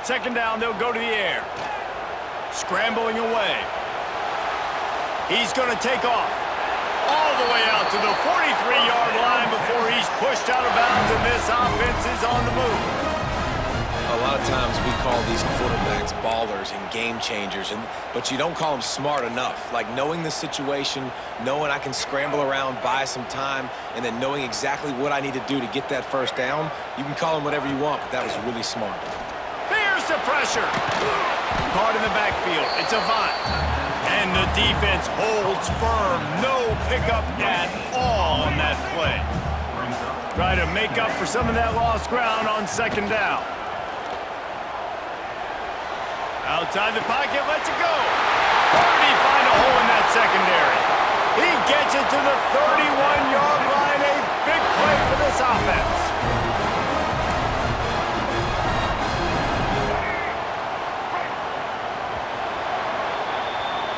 Second down, they'll go to the air. Scrambling away. He's going to take off. All the way out to the 43-yard line before he's pushed out of bounds, and this offense is on the move. A lot of times we call these quarterbacks ballers and game changers, but you don't call them smart enough. Like knowing the situation, knowing I can scramble around, buy some time, and then knowing exactly what I need to do to get that first down, you can call them whatever you want, but that was really smart. Here's the pressure. Caught in the backfield. It's Avant. And the defense holds firm. No pickup at all on that play. Try to make up for some of that lost ground on second down. Outside the pocket, lets it go. Where did he find a hole in that secondary? He gets it to the 31-yard line. A big play for this offense.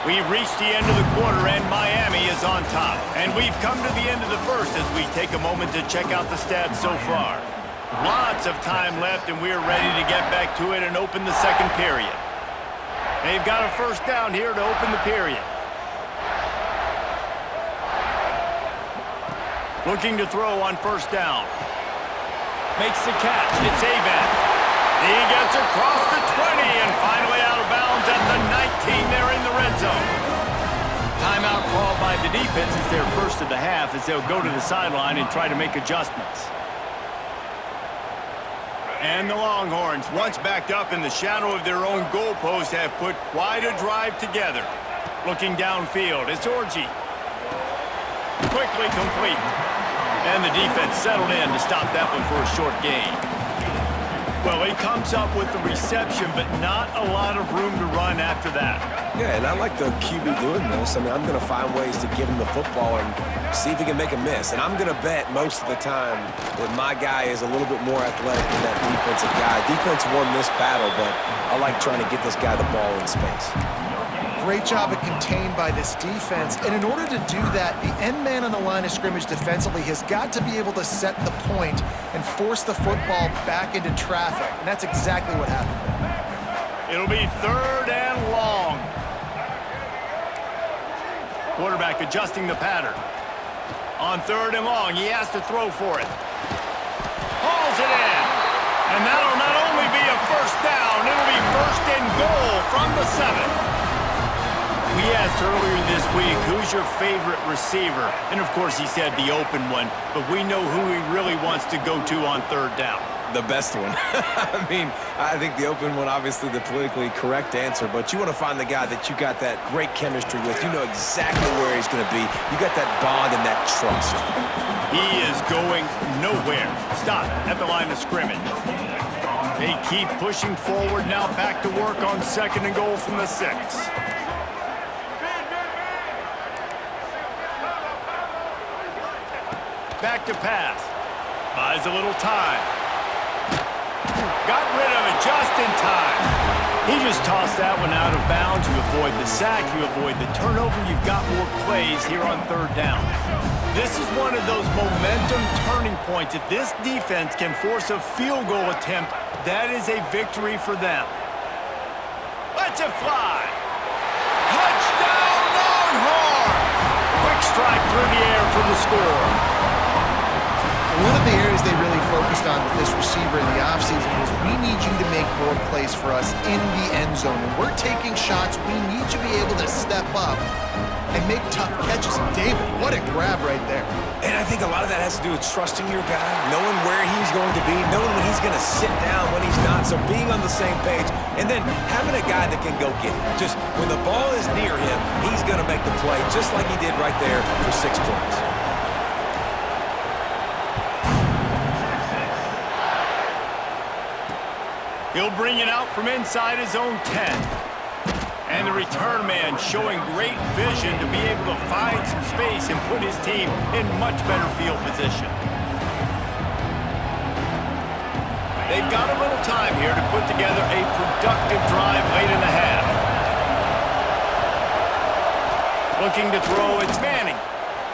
We've reached the end of the quarter, and Miami is on top. And we've come to the end of the first as we take a moment to check out the stats so far. Lots of time left, and we're ready to get back to it and open the second period. They've got a first down here to open the period. Looking to throw on first down. Makes the catch. It's Avant. He gets across the 20 and finally out of bounds at the 19 there in the red zone. Timeout called by the defense is their first of the half as they'll go to the sideline and try to make adjustments. And the Longhorns, once backed up in the shadow of their own goalpost, have put quite a drive together. Looking downfield, it's Orji. Quickly complete. And the defense settled in to stop that one for a short gain. Well, he comes up with the reception, but not a lot of room to run after that. Yeah, and I like the QB doing this. I mean, I'm going to find ways to give him the football and see if he can make a miss. And I'm going to bet most of the time that my guy is a little bit more athletic than that defensive guy. Defense won this battle, but I like trying to get this guy the ball in space. Great job of contained by this defense. And in order to do that, the end man on the line of scrimmage defensively has got to be able to set the point and force the football back into traffic. And that's exactly what happened. It'll be third and long. Quarterback adjusting the pattern. On third and long, he has to throw for it. Hauls it in. And that'll not only be a first down, it'll be first and goal from the 7. We asked earlier this week, who's your favorite receiver? And of course he said the open one, but we know who he really wants to go to on third down. The best one. I mean, I think the open one, obviously the politically correct answer, but you want to find the guy that you got that great chemistry with. You know exactly where he's going to be. You got that bond and that trust. He is going nowhere. Stop at the line of scrimmage. They keep pushing forward now, back to work on second and goal from the 6. Back to pass. Buys a little time. Got rid of it just in time. He just tossed that one out of bounds. You avoid the sack, you avoid the turnover. You've got more plays here on third down. This is one of those momentum turning points. If this defense can force a field goal attempt, that is a victory for them. Let's it fly. Touchdown, Longhorns! Quick strike through the air for the score. One of the areas they really focused on with this receiver in the offseason was we need you to make more plays for us in the end zone. When we're taking shots, we need you to be able to step up and make tough catches. And David, what a grab right there. And I think a lot of that has to do with trusting your guy, knowing where he's going to be, knowing when he's going to sit down, when he's not, so being on the same page, and then having a guy that can go get it. Just when the ball is near him, he's going to make the play, just like he did right there for 6 points. He'll bring it out from inside his own 10. And the return man showing great vision to be able to find some space and put his team in much better field position. They've got a little time here to put together a productive drive late in the half. Looking to throw, it's Manning.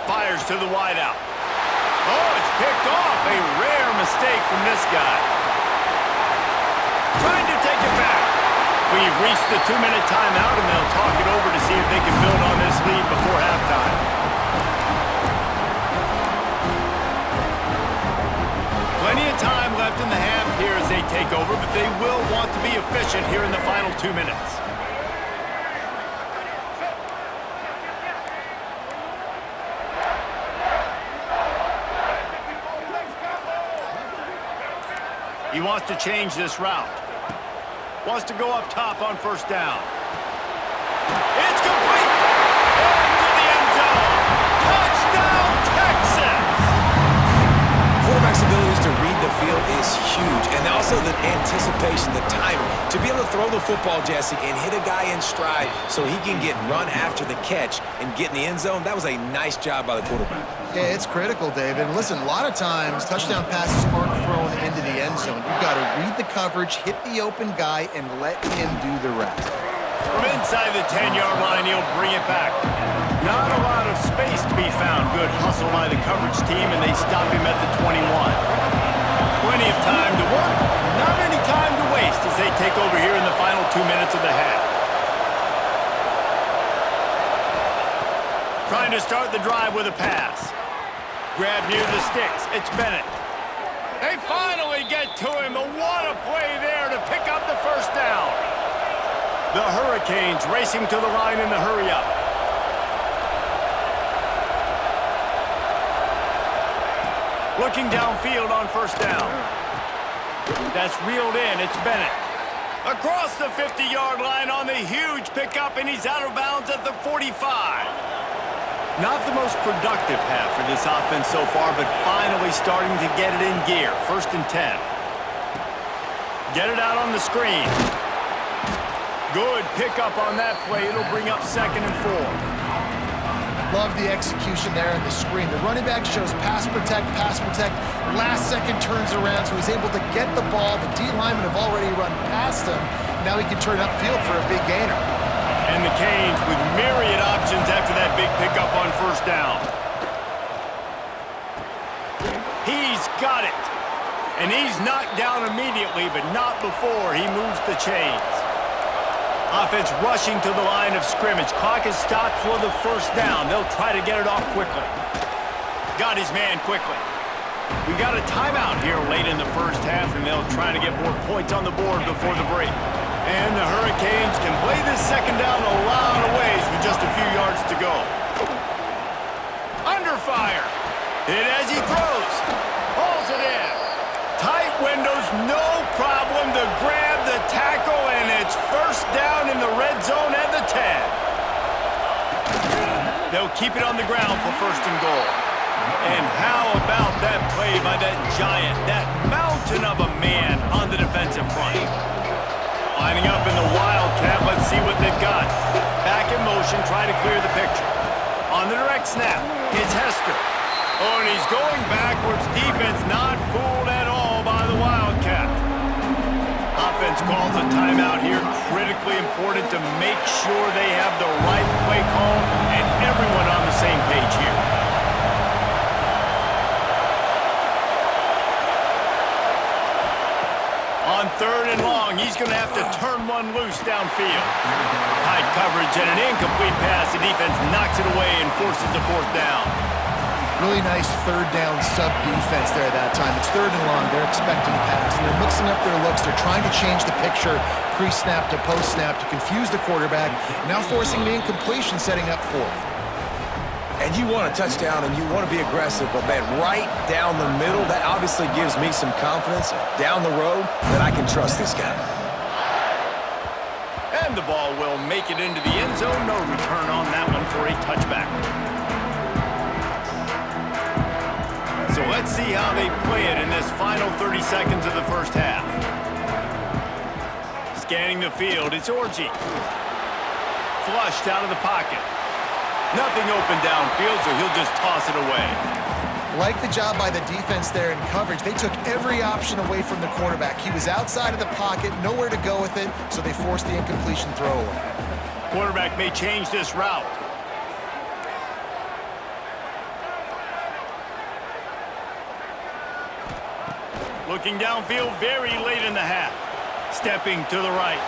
Fires to the wideout. Oh, it's picked off. A rare mistake from this guy. Trying to take it back. We've reached the 2-minute timeout, and they'll talk it over to see if they can build on this lead before halftime. Plenty of time left in the half here as they take over, but they will want to be efficient here in the final 2 minutes. He wants to change this route. Wants to go up top on first down. It's complete! Into the end zone! Touchdown, Texas! Quarterback's abilities to read the field is huge, and also the anticipation, the timing. To be able to throw the football, Jesse, and hit a guy in stride so he can get run after the catch and get in the end zone, that was a nice job by the quarterback. Yeah, it's critical, David. And listen, a lot of times, touchdown passes aren't thrown into the end zone. You've got to read the coverage, hit the open guy, and let him do the rest. From inside the 10-yard line, he'll bring it back. Not a lot of space to be found. Good hustle by the coverage team, and they stop him at the 21. Plenty of time to work. Not any time to waste as they take over here in the final 2 minutes of the half. Trying to start the drive with a pass. Grab near the sticks. It's Bennett. They finally get to him. But what a play there to pick up the first down. The Hurricanes racing to the line in the hurry-up. Looking downfield on first down. That's reeled in. It's Bennett. Across the 50-yard line on the huge pickup, and he's out of bounds at the 45. Not the most productive half for this offense so far, but finally starting to get it in gear. 1st and 10. Get it out on the screen. Good pickup on that play. It'll bring up 2nd and 4. Love the execution there on the screen. The running back shows pass protect. Last second turns around, so he's able to get the ball. The D linemen have already run past him. Now he can turn upfield for a big gainer. And the Canes with myriad options after that big pickup on first down. He's got it. And he's knocked down immediately, but not before he moves the chains. Offense rushing to the line of scrimmage. Clock is stopped for the first down. They'll try to get it off quickly. Got his man quickly. We got a timeout here late in the first half, and they'll try to get more points on the board before the break. And the Hurricanes can play this second down a lot of ways with just a few yards to go. Under fire. Hit as he throws. Hauls it in. Tight windows, no problem to grab the tackle, and it's first down in the red zone at the 10. They'll keep it on the ground for 1st and goal. And how about that play by that giant, that mountain of a man on the defensive front? Lining up in the Wildcat, let's see what they've got. Back in motion, try to clear the picture. On the direct snap, it's Hester. Oh, and he's going backwards. Defense not fooled at all by the Wildcat. Offense calls a timeout here. Critically important to make sure they have the right play call and everyone on the same page here. On 3rd and long, he's going to have to turn one loose downfield. Tight coverage and an incomplete pass. The defense knocks it away and forces a 4th down. Really nice 3rd down sub-defense there that time. It's 3rd and long. They're expecting pass. And they're mixing up their looks. They're trying to change the picture pre-snap to post-snap to confuse the quarterback. Now forcing the incompletion, setting up 4th. And you want a touchdown and you want to be aggressive, but man, right down the middle, that obviously gives me some confidence down the road that I can trust this guy. And the ball will make it into the end zone. No return on that one for a touchback. So let's see how they play it in this final 30 seconds of the first half. Scanning the field, it's Orji. Flushed out of the pocket. Nothing open downfield, so he'll just toss it away. Like the job by the defense there in coverage. They took every option away from the quarterback. He was outside of the pocket, nowhere to go with it, so they forced the incompletion throwaway. Quarterback may change this route. Looking downfield very late in the half. Stepping to the right.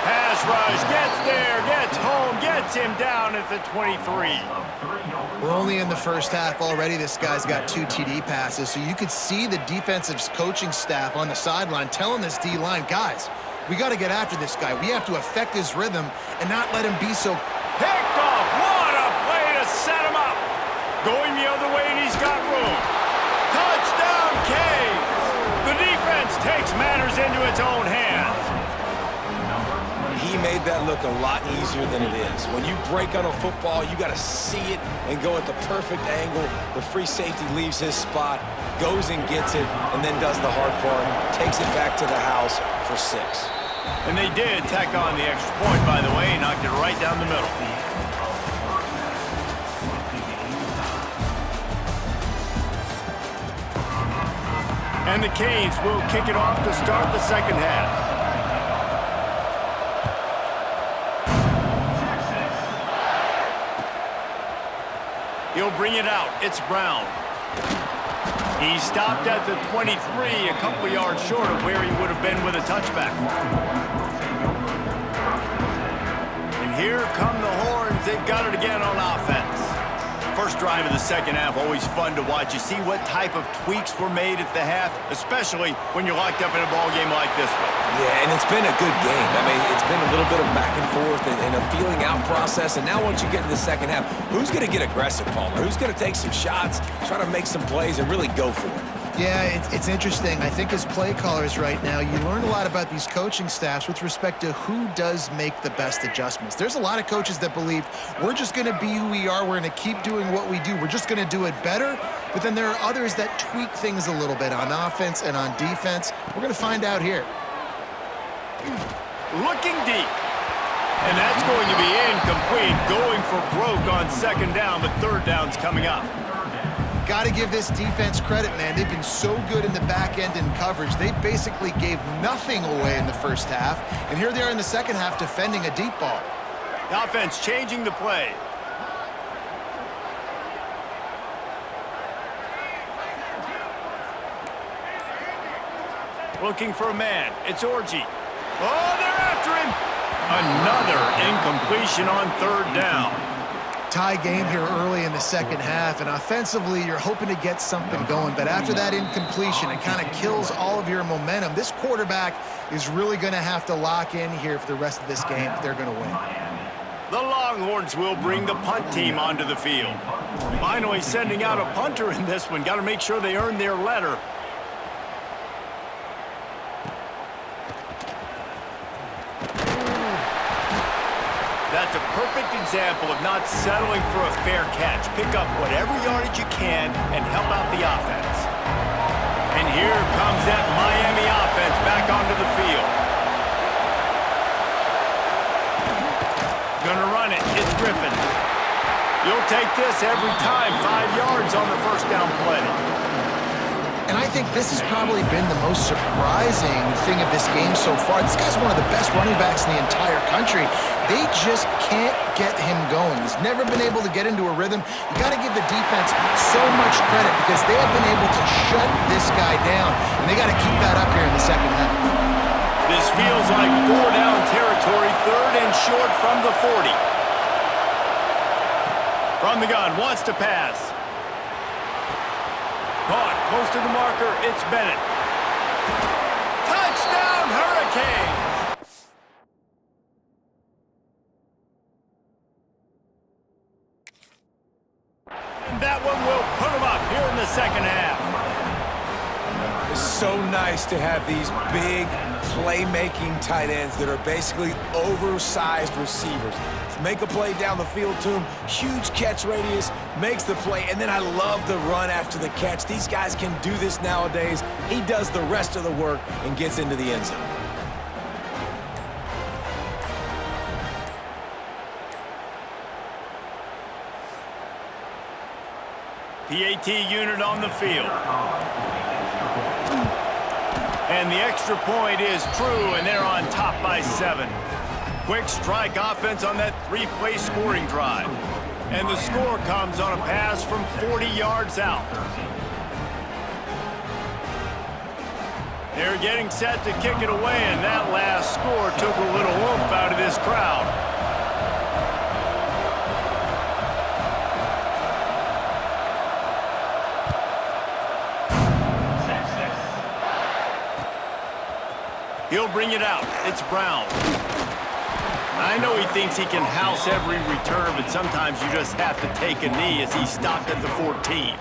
Pass rush, gets there, gets home, gets him down at the 23. We're only in the first half already. This guy's got 2 TD passes, so you could see the defensive coaching staff on the sideline telling this D-line, guys, we got to get after this guy. We have to affect his rhythm and not let him be so... Picked off. What a play to set him up. Going the other way, and he's got room. Touchdown, Canes. The defense takes matters into its own hands. He made that look a lot easier than it is. When you break on a football, you got to see it and go at the perfect angle. The free safety leaves his spot, goes and gets it, and then does the hard part, takes it back to the house for 6. And they did tack on the extra point, by the way, knocked it right down the middle. And the Canes will kick it off to start the second half. He'll bring it out. It's Brown. He stopped at the 23, a couple yards short of where he would have been with a touchback. And here come the horns. They've got it again on offense. First drive of the second half, always fun to watch. You see what type of tweaks were made at the half, especially when you're locked up in a ball game like this one. Yeah, and it's been a good game. I mean, it's been a little bit of back and forth and a feeling out process. And now once you get to the second half, who's going to get aggressive, Palmer? Who's going to take some shots, try to make some plays, and really go for it? Yeah, it's interesting. I think as play callers right now, you learn a lot about these coaching staffs with respect to who does make the best adjustments. There's a lot of coaches that believe we're just going to be who we are. We're going to keep doing what we do. We're just going to do it better. But then there are others that tweak things a little bit on offense and on defense. We're going to find out here. Looking deep. And that's going to be incomplete. Going for broke on second down, but third down's coming up. Got to give this defense credit, man. They've been so good in the back end in coverage. They basically gave nothing away in the first half. And here they are in the second half defending a deep ball. The offense changing the play. Looking for a man. It's Orji. Oh, they're after him. Another incompletion on third down. Tie game here early in the second half, and offensively, you're hoping to get something going. But after that incompletion, it kind of kills all of your momentum. This quarterback is really going to have to lock in here for the rest of this game if they're going to win. The Longhorns will bring the punt team onto the field. Finally sending out a punter in this one. Got to make sure they earn their letter. That's a perfect example of not settling for a fair catch. Pick up whatever yardage you can and help out the offense. And here comes that Miami offense back onto the field. Gonna run it. It's Griffin. You'll take this every time. 5 yards on the first down play. And I think this has probably been the most surprising thing of this game so far. This guy's one of the best running backs in the entire country. They just can't get him going. He's never been able to get into a rhythm. You got to give the defense so much credit because they have been able to shut this guy down, and they got to keep that up here in the second half. This feels like 4-down territory, third and short from the 40. From the gun, wants to pass. Caught, close to the marker, it's Bennett. Touchdown, Hurricanes! And that one will put them up here in the second half. It's so nice to have these big playmaking tight ends that are basically oversized receivers. Make a play down the field to him, huge catch radius, makes the play, and then I love the run after the catch. These guys can do this nowadays. He does the rest of the work and gets into the end zone. PAT unit on the field. And the extra point is true, and they're on top by 7. Quick strike offense on that 3-play scoring drive. And the score comes on a pass from 40 yards out. They're getting set to kick it away, and that last score took a little oomph out of this crowd. He'll bring it out. It's Brown. I know he thinks he can house every return, but sometimes you just have to take a knee as he's stopped at the 14.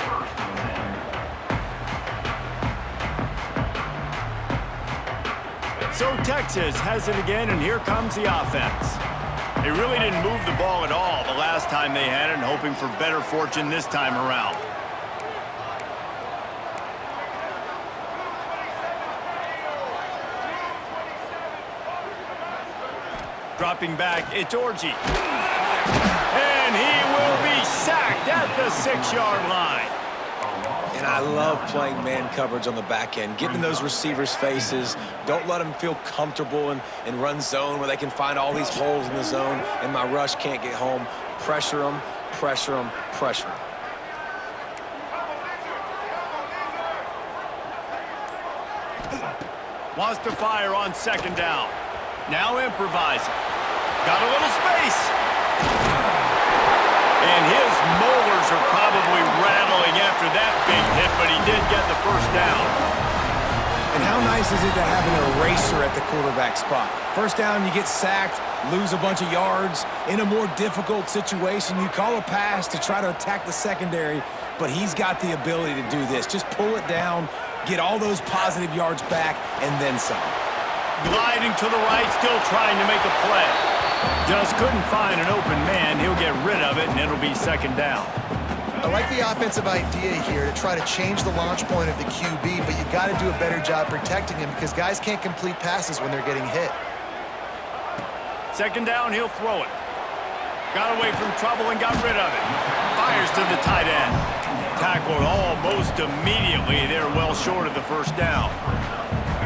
So Texas has it again, and here comes the offense. They really didn't move the ball at all the last time they had it, and hoping for better fortune this time around. Dropping back, it's Orji. And he will be sacked at the 6-yard line. And I love playing man coverage on the back end, getting in those receivers' faces. Don't let them feel comfortable and run zone where they can find all these holes in the zone and my rush can't get home. Pressure them, pressure them, pressure them. Wants to fire on 2nd down. Now improvising. Got a little space. And his molars are probably rattling after that big hit, but he did get the 1st down. And how nice is it to have an eraser at the quarterback spot? 1st down, you get sacked, lose a bunch of yards. In a more difficult situation, you call a pass to try to attack the secondary, but he's got the ability to do this. Just pull it down, get all those positive yards back, and then some. Gliding to the right, still trying to make a play. Just couldn't find an open man. He'll get rid of it, and it'll be 2nd down. I like the offensive idea here to try to change the launch point of the QB, but you got to do a better job protecting him because guys can't complete passes when they're getting hit. 2nd down, he'll throw it. Got away from trouble and got rid of it. Fires to the tight end. Tackled almost immediately. They're well short of the 1st down.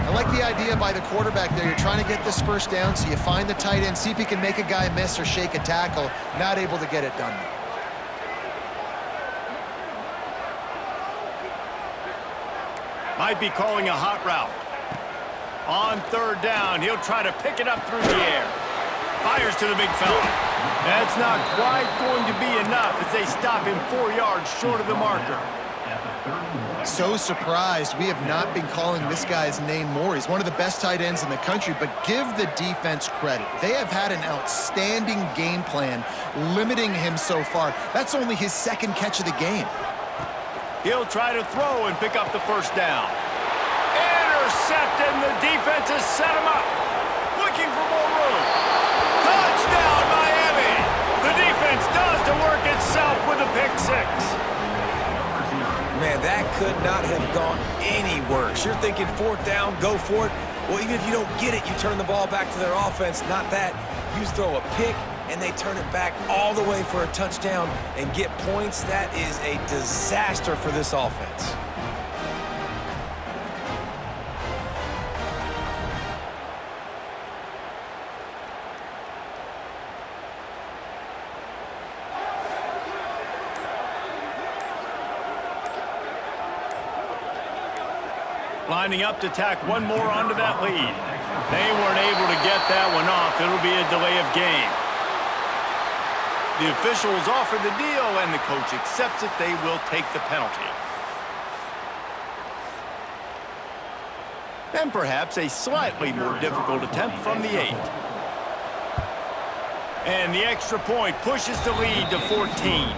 I like the idea by the quarterback there. You're trying to get this 1st down, so you find the tight end, see if he can make a guy miss or shake a tackle. Not able to get it done. Might be calling a hot route. On 3rd down, he'll try to pick it up through the air. Fires to the big fella. That's not quite going to be enough as they stop him 4 yards short of the marker. So surprised we have not been calling this guy's name more. He's one of the best tight ends in the country, but give the defense credit. They have had an outstanding game plan limiting him so far. That's only his 2nd catch of the game. He'll try to throw and pick up the 1st down. Intercepted, and the defense has set him up. Looking for more room. Touchdown, Miami! The defense does the work itself with a pick 6. Man, that could not have gone any worse. You're thinking 4th down, go for it. Well, even if you don't get it, you turn the ball back to their offense. Not that. You throw a pick, and they turn it back all the way for a touchdown and get points. That is a disaster for this offense. Lining up to tack one more onto that lead. They weren't able to get that one off. It'll be a delay of game. The officials offer the deal, and the coach accepts it. They will take the penalty. And perhaps a slightly more difficult attempt from the 8. And the extra point pushes the lead to 14.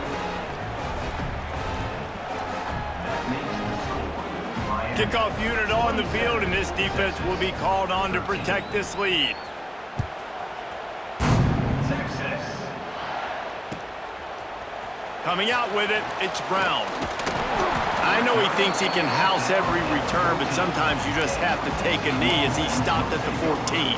Kickoff unit on the field, and this defense will be called on to protect this lead. Coming out with it, it's Brown. I know he thinks he can house every return, but sometimes you just have to take a knee as he stopped at the 14.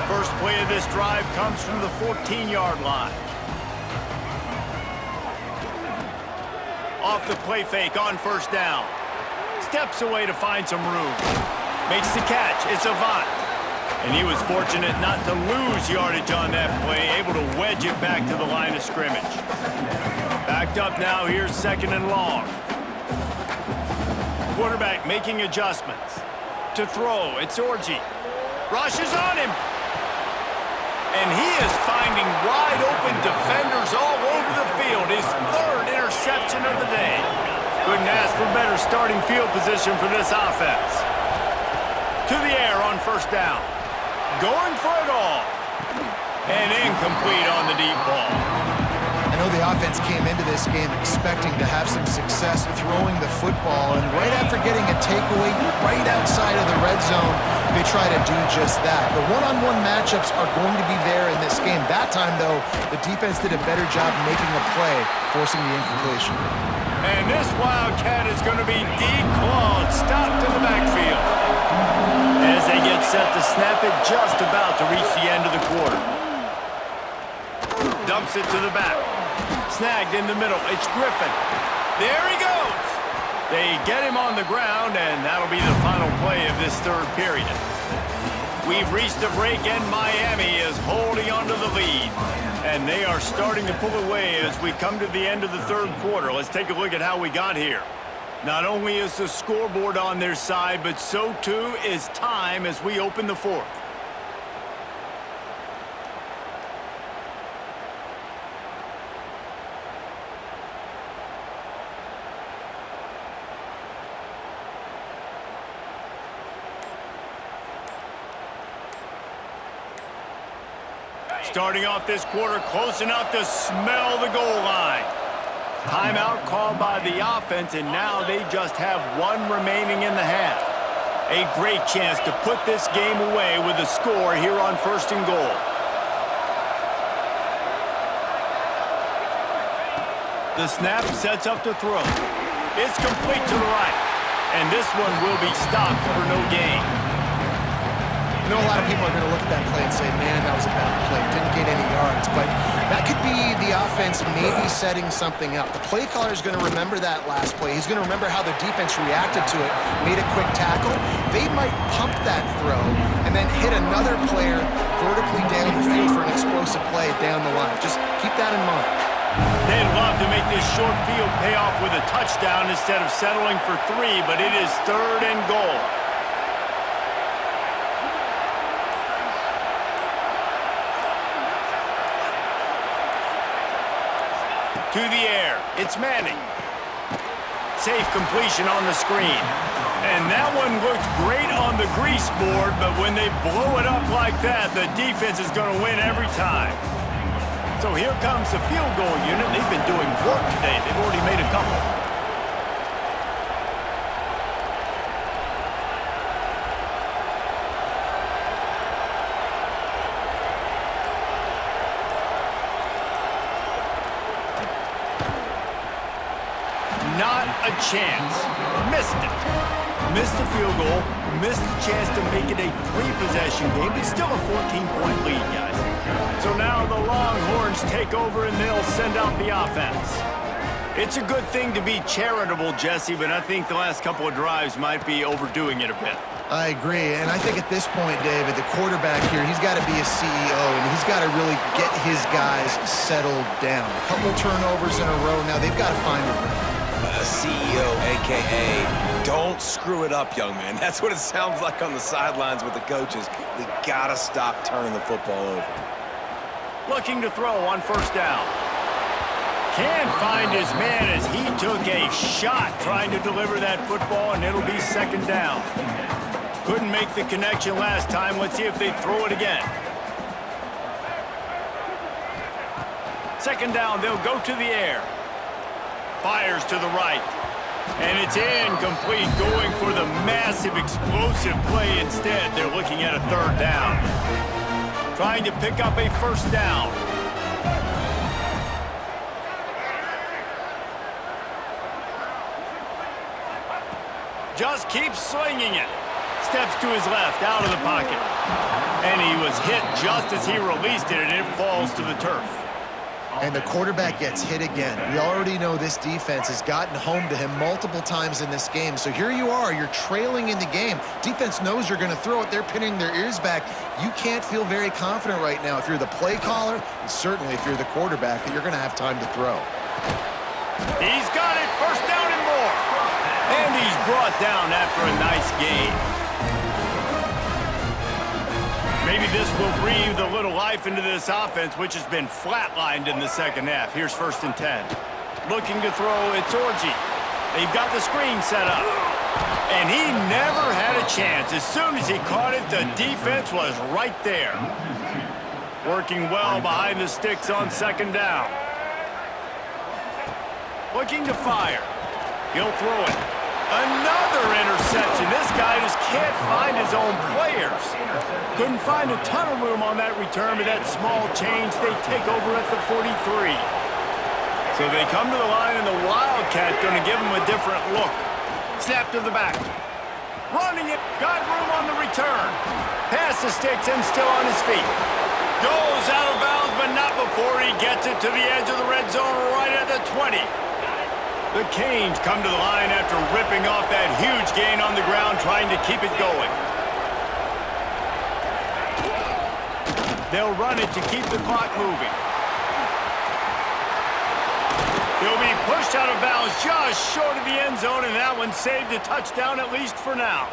First play of this drive comes from the 14-yard line. Off the play fake on 1st down. Steps away to find some room. Makes the catch. It's Avant. And he was fortunate not to lose yardage on that play, able to wedge it back to the line of scrimmage. Backed up now, here's 2nd and long. Quarterback making adjustments. To throw, it's Orji. Rushes on him. And he is finding wide-open defenders all over the field. His 3rd interception of the day. Couldn't ask for better starting field position for this offense. To the air on 1st down. Going for it all. And incomplete on the deep ball. I know the offense came into this game expecting to have some success throwing the football, and right after getting a takeaway right outside of the red zone, they try to do just that. The one-on-one matchups are going to be there in this game. That time, though, the defense did a better job making a play, forcing the incompletion. And this Wildcat is going to be declawed, stopped in the backfield. As they get set to snap it, just about to reach the end of the quarter. Dumps it to the back. Snagged in the middle. It's Griffin. There he goes. They get him on the ground, and that'll be the final play of this 3rd period. We've reached a break, and Miami is holding onto the lead. And they are starting to pull away as we come to the end of the 3rd quarter. Let's take a look at how we got here. Not only is the scoreboard on their side, but so too is time as we open the 4th. Starting off this quarter close enough to smell the goal line. Timeout called by the offense, and now they just have 1 remaining in the half. A great chance to put this game away with a score here on 1st and goal. The snap sets up the throw. It's complete to the right, and this one will be stopped for no gain. I know a lot of people are going to look at that play and say, man, that was a bad play. Didn't get any yards. But that could be the offense maybe setting something up. The play caller is going to remember that last play. He's going to remember how the defense reacted to it, made a quick tackle. They might pump that throw and then hit another player vertically down the field for an explosive play down the line. Just keep that in mind. They'd love to make this short field pay off with a touchdown instead of settling for 3, but it is 3rd and goal. To the air, it's Manning. Safe completion on the screen. And that one looked great on the grease board, but when they blow it up like that, the defense is going to win every time. So here comes the field goal unit. They've been doing work today. They've already made a couple. Not a chance. Missed it. Missed the field goal. Missed the chance to make it a 3-possession game, but still a 14-point lead, guys. So now the Longhorns take over and they'll send out the offense. It's a good thing to be charitable, Jesse, but I think the last couple of drives might be overdoing it a bit. I agree, and I think at this point, David, the quarterback here, he's got to be a CEO, and he's got to really get his guys settled down. A couple turnovers in a row now. They've got to find a rhythm. A CEO, a.k.a. don't screw it up, young man. That's what it sounds like on the sidelines with the coaches. We gotta stop turning the football over. Looking to throw on 1st down. Can't find his man as he took a shot trying to deliver that football, and it'll be 2nd down. Couldn't make the connection last time. Let's see if they throw it again. 2nd down, they'll go to the air. Fires to the right. And it's incomplete, going for the massive explosive play instead. They're looking at a 3rd down. Trying to pick up a 1st down. Just keeps slinging it. Steps to his left, out of the pocket. And he was hit just as he released it, and it falls to the turf. And the quarterback gets hit again. We already know this defense has gotten home to him multiple times in this game. So here you are, you're trailing in the game. Defense knows you're going to throw it. They're pinning their ears back. You can't feel very confident right now if you're the play caller, and certainly if you're the quarterback, that you're going to have time to throw. He's got it, first down and more. And he's brought down after a nice gain. Maybe this will breathe a little life into this offense, which has been flatlined in the second half. Here's 1st and 10. Looking to throw, it's Orji. They've got the screen set up. And he never had a chance. As soon as he caught it, the defense was right there. Working well behind the sticks on 2nd down. Looking to fire. He'll throw it. Another interception. This guy just can't find his own players. Couldn't find a ton of room on that return, but that small change, they take over at the 43. So they come to the line, and the Wildcat going to give him a different look. Snap to the back. Running it. Got room on the return. Pass the sticks and still on his feet. Goes out of bounds, but not before he gets it to the edge of the red zone right at the 20. The Canes come to the line after ripping off that huge gain on the ground, trying to keep it going. They'll run it to keep the clock moving. He'll be pushed out of bounds just short of the end zone, and that one saved a touchdown at least for now.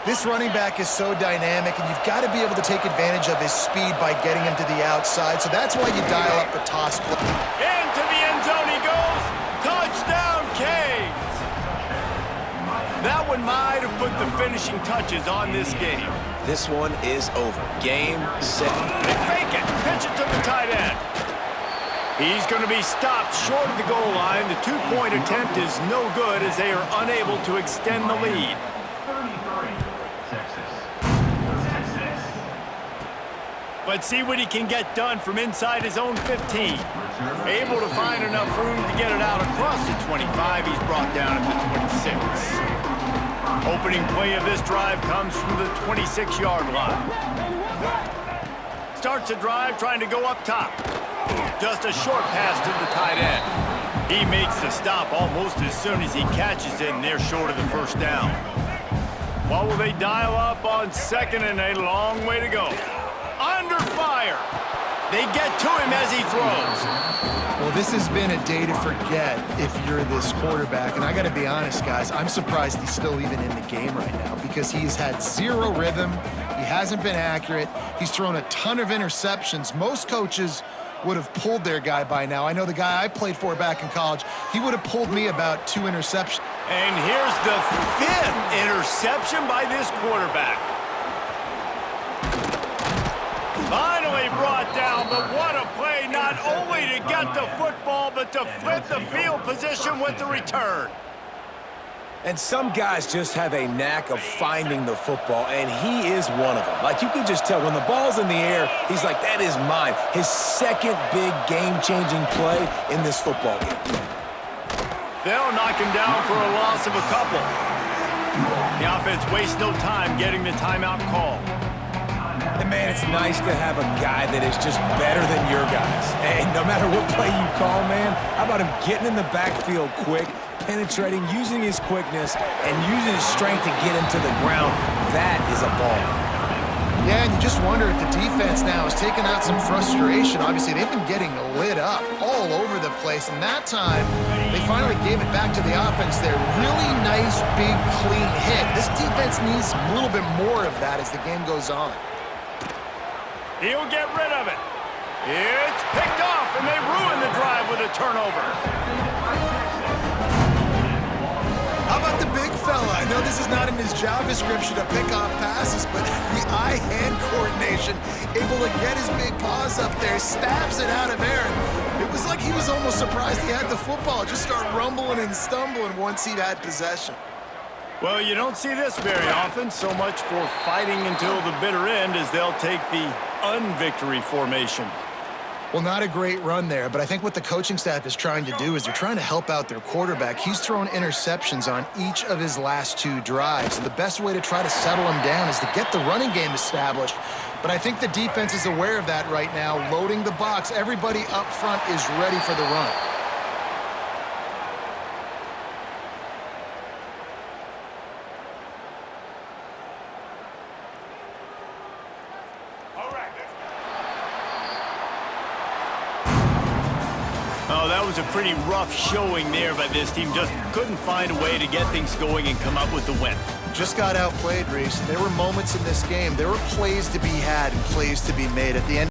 This running back is so dynamic, and you've got to be able to take advantage of his speed by getting him to the outside, so that's why you dial up the toss play. Into the end zone he goes. Touchdown, Canes! That one might have put the finishing touches on this game. This one is over. Game, set. They fake it. Pitch it to the tight end. He's going to be stopped short of the goal line. The two-point attempt is no good as they are unable to extend the lead. Let's see what he can get done from inside his own 15. Able to find enough room to get it out across the 25. He's brought down at the 26. Opening play of this drive comes from the 26-yard line. Starts a drive trying to go up top. Just a short pass to the tight end. He makes the stop almost as soon as he catches it, and they're short of the first down. What will they dial up on 2nd and a long way to go? Under fire. They get to him as he throws. Well, this has been a day to forget if you're this quarterback. And I got to be honest, guys, I'm surprised he's still even in the game right now because he's had zero rhythm. He hasn't been accurate. He's thrown a ton of interceptions. Most coaches would have pulled their guy by now. I know the guy I played for back in college, he would have pulled me about 2 interceptions. And here's the 5th interception by this quarterback. Finally brought down, but what a play, not only to get the football, but to flip the field position with the return. And some guys just have a knack of finding the football, and he is one of them. Like, you can just tell when the ball's in the air, he's like, that is mine. His second big game-changing play in this football game. They'll knock him down for a loss of a couple. The offense wastes no time getting the timeout call. And, man, it's nice to have a guy that is just better than your guys. And no matter what play you call, man, how about him getting in the backfield quick, penetrating, using his quickness, and using his strength to get him to the ground? That is a ball. Yeah, and you just wonder if the defense now has taken out some frustration. Obviously, they've been getting lit up all over the place, and that time, they finally gave it back to the offense there. Really nice, big, clean hit. This defense needs a little bit more of that as the game goes on. He'll get rid of it. It's picked off, and they ruin the drive with a turnover. How about the big fella? I know this is not in his job description to pick off passes, but the eye-hand coordination, able to get his big paws up there, stabs it out of air. It was like he was almost surprised he had the football, just start rumbling and stumbling once he'd had possession. Well, you don't see this very often. So much for fighting until the bitter end as they'll take the unvictory formation. Well, not a great run there, but I think what the coaching staff is trying to do is they're trying to help out their quarterback. He's thrown interceptions on each of his last 2 drives, and the best way to try to settle him down is to get the running game established. But I think the defense is aware of that right now, loading the box. Everybody up front is ready for the run. Oh, that was a pretty rough showing there by this team. Just couldn't find a way to get things going and come up with the win. Just got outplayed, Reese. There were moments in this game. There were plays to be had and plays to be made. At the end